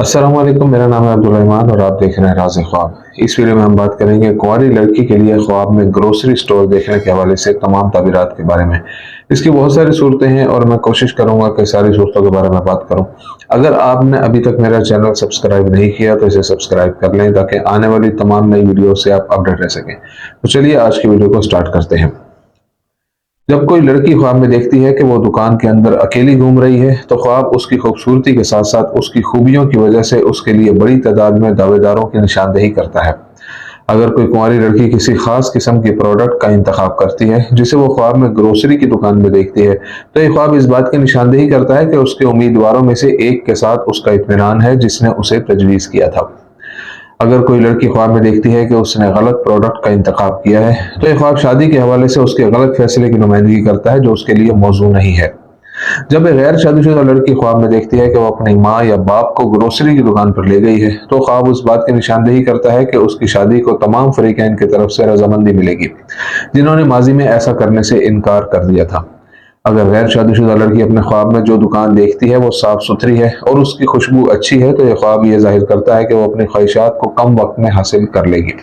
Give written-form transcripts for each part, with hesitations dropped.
अस्सलाम वालेकुम, मेरा नाम है अब्दुल रहमान और आप देख रहे हैं राज़ ख्वाब। इस वीडियो में हम बात करेंगे कुंवारी लड़की के लिए ख्वाब में ग्रोसरी स्टोर देखने के हवाले से तमाम ताबीरात के बारे में। इसकी बहुत सारी सूरतें हैं और मैं कोशिश करूंगा कि सारी सूरतों के बारे में बात करूं। अगर आपने अभी तक मेरा चैनल सब्सक्राइब नहीं किया तो इसे सब्सक्राइब कर लें ताकि आने वाली तमाम नई वीडियो से आप अपडेट रह सकें। तो चलिए आज की वीडियो को स्टार्ट करते हैं। जब कोई लड़की ख्वाब में देखती है कि वो दुकान के अंदर अकेली घूम रही है तो ख्वाब उसकी खूबसूरती के साथ साथ उसकी खूबियों की वजह से उसके लिए बड़ी तादाद में दावेदारों की निशानदेही करता है। अगर कोई कुंवारी लड़की किसी खास किस्म के प्रोडक्ट का इंतखाब करती है जिसे वो ख्वाब में ग्रोसरी की दुकान में देखती है तो ये ख्वाब इस बात की निशानदेही करता है कि उसके उम्मीदवारों में से एक के साथ उसका इत्मीनान है जिसने उसे तजवीज़ किया था। अगर कोई लड़की ख्वाब में देखती है कि उसने गलत प्रोडक्ट का इंतखाब किया है तो यह ख्वाब शादी के हवाले से उसके गलत फैसले की नुमाइंदगी करता है जो उसके लिए मौजू नहीं है। जब एक गैर शादीशुदा लड़की ख्वाब में देखती है कि वो अपनी माँ या बाप को ग्रोसरी की दुकान पर ले गई है तो ख्वाब उस बात की निशानदेही करता है कि उसकी शादी को तमाम फरीकैन की तरफ से रजामंदी मिलेगी जिन्होंने माजी में ऐसा करने से इनकार कर दिया था। अगर गैर शादीशुदा लड़की अपने ख्वाब में जो दुकान देखती है वो साफ सुथरी है और उसकी खुशबू अच्छी है तो यह ख्वाब ये जाहिर करता है कि वो अपनी ख्वाहिशात को कम वक्त में हासिल कर लेगी।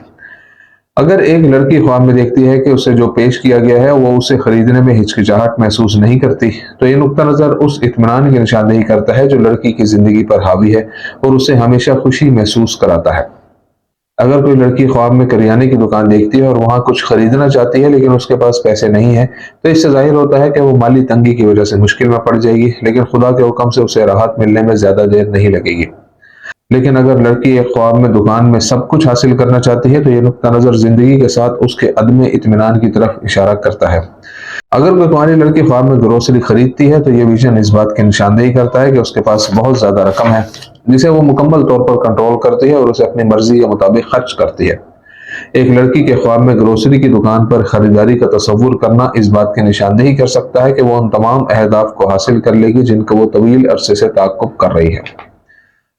अगर एक लड़की ख्वाब में देखती है कि उसे जो पेश किया गया है वो उसे खरीदने में हिचकिचाहट महसूस नहीं करती तो ये नुक्ता नज़र उस इत्मीनान की निशानदेही करता है जो लड़की की जिंदगी पर हावी है और उसे हमेशा खुशी महसूस कराता है। अगर कोई लड़की ख्वाब में करियाने की दुकान देखती है और वहां कुछ खरीदना चाहती है लेकिन उसके पास पैसे नहीं है तो इससे जाहिर होता है कि वो माली तंगी की वजह से मुश्किल में पड़ जाएगी, लेकिन खुदा के हुक्म से उसे राहत मिलने में ज्यादा देर नहीं लगेगी। लेकिन अगर लड़की एक ख्वाब में दुकान में सब कुछ हासिल करना चाहती है तो ये नुक्ता नजर जिंदगी के साथ उसके अदम इत्मीनान की तरफ इशारा करता है। अगर कोई कुंवारी लड़की ख्वाब में ग्रोसरी खरीदती है तो ये विजन इस बात की निशानदेही करता है कि उसके पास बहुत ज्यादा रकम है जिसे वो मुकम्मल तौर पर कंट्रोल करती है और उसे अपनी मर्जी के मुताबिक खर्च करती है। एक लड़की के ख्वाब में ग्रोसरी की दुकान पर खरीदारी का तस्वुर करना इस बात की निशानदेही कर सकता है कि वो उन तमाम अहदाफ को हासिल कर लेगी जिनका वो तवील अरसे से ताक़ुब कर रही है।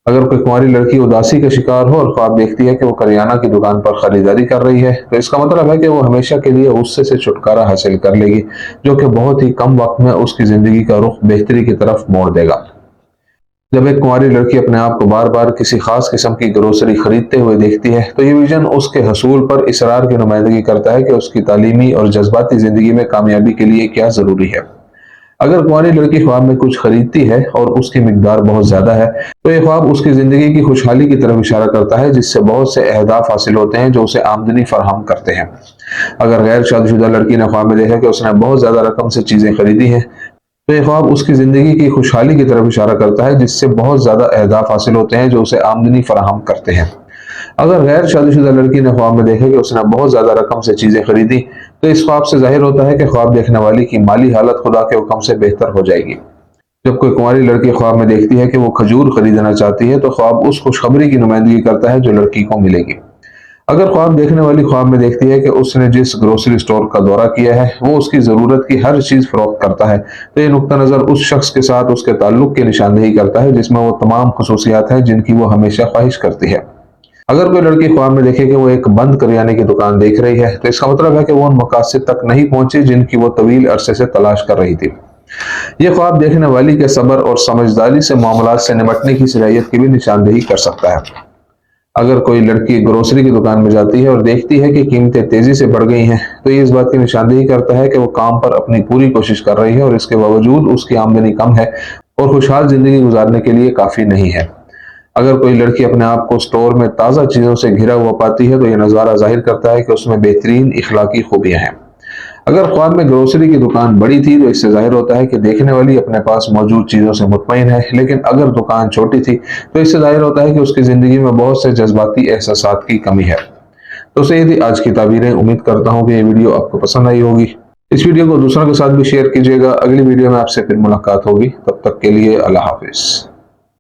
अगर कोई कुंवारी लड़की उदासी का शिकार हो और ख्वाब देखती है कि वो करियाना की दुकान पर खरीदारी कर रही है तो इसका मतलब है कि वो हमेशा के लिए गुस्से से छुटकारा हासिल कर लेगी जो कि बहुत ही कम वक्त में उसकी जिंदगी का रुख बेहतरी की तरफ मोड़ देगा। जब एक कुंवारी लड़की अपने आप को बार बार किसी खास किस्म की ग्रोसरी खरीदते हुए देखती है तो ये विजन उसके हसूल पर इसरार की नुमाइंदगी करता है कि उसकी तालीमी और जज्बाती जिंदगी में कामयाबी के लिए क्या जरूरी है। अगर कुंवारी लड़की ख्वाब में कुछ खरीदती है और उसकी मिकदार बहुत ज्यादा है तो यह ख्वाब उसकी जिंदगी की खुशहाली की तरफ इशारा करता है जिससे बहुत से अहदाफ हासिल होते हैं जो उसे आमदनी फराहम करते हैं। अगर गैर शादीशुदा लड़की ने ख्वाब में देखा कि उसने बहुत ज्यादा रकम से चीजें खरीदी हैं तो यह ख्वाब उसकी जिंदगी की खुशहाली की तरफ इशारा करता है जिससे बहुत ज्यादा अहदाफ हासिल होते हैं जो उसे आमदनी फराहम करते हैं। अगर गैर शादीशुदा लड़की ने ख्वाब में देखा कि उसने बहुत ज्यादा रकम से चीजें खरीदी तो इस ख्वाब से जाहिर होता है कि ख्वाब देखने वाली की माली हालत खुदा के हुक्म से बेहतर हो जाएगी। जब कोई कुंवारी लड़की ख्वाब में देखती है कि वो खजूर खरीदना चाहती है तो ख्वाब उस खुशखबरी की नुमाइंदगी करता है जो लड़की को मिलेगी। अगर ख्वाब देखने वाली ख्वाब में देखती है कि उसने जिस ग्रोसरी स्टोर का दौरा किया है वो उसकी जरूरत की हर चीज फरोख्त करता है तो ये नुक्ता नजर उस शख्स के साथ उसके ताल्लुक की निशानदेही करता है जिसमें वो तमाम खसूसियात हैं जिनकी वो हमेशा ख्वाहिश करती है। अगर कोई लड़की ख्वाब में देखे कि वो एक बंद करियाने की दुकान देख रही है तो इसका मतलब है कि वो उन मकासद तक नहीं पहुंची जिनकी वो तवील अरसे से तलाश कर रही थी। ये ख्वाब देखने वाली के सब्र और समझदारी से मामलात से निपटने की सलाहियत की भी निशानदेही कर सकता है। अगर कोई लड़की ग्रोसरी की दुकान में जाती है और देखती है कि कीमतें तेजी से बढ़ गई हैं तो ये इस बात की निशानदेही करता है कि वो काम पर अपनी पूरी कोशिश कर रही है और इसके बावजूद उसकी आमदनी कम है और खुशहाल जिंदगी गुजारने के लिए काफी नहीं है। अगर कोई लड़की अपने आप को स्टोर में ताज़ा चीज़ों से घिरा हुआ पाती है तो यह नज़ारा जाहिर करता है कि उसमें बेहतरीन इखलाकी खूबियां हैं। अगर ख्वाब में ग्रोसरी की दुकान बड़ी थी तो इससे जाहिर होता है कि देखने वाली अपने पास मौजूद चीज़ों से मुतमईन है, लेकिन अगर दुकान छोटी थी तो इससे जाहिर होता है कि उसकी ज़िंदगी में बहुत से जज्बाती एहसासात की कमी है। तो ये थी आज की ताबीरें। उम्मीद करता हूँ कि ये वीडियो आपको पसंद आई होगी। इस वीडियो को दूसरों के साथ भी शेयर कीजिएगा। अगली वीडियो में आपसे फिर मुलाकात होगी, तब तक के लिए अल्लाह हाफिज़।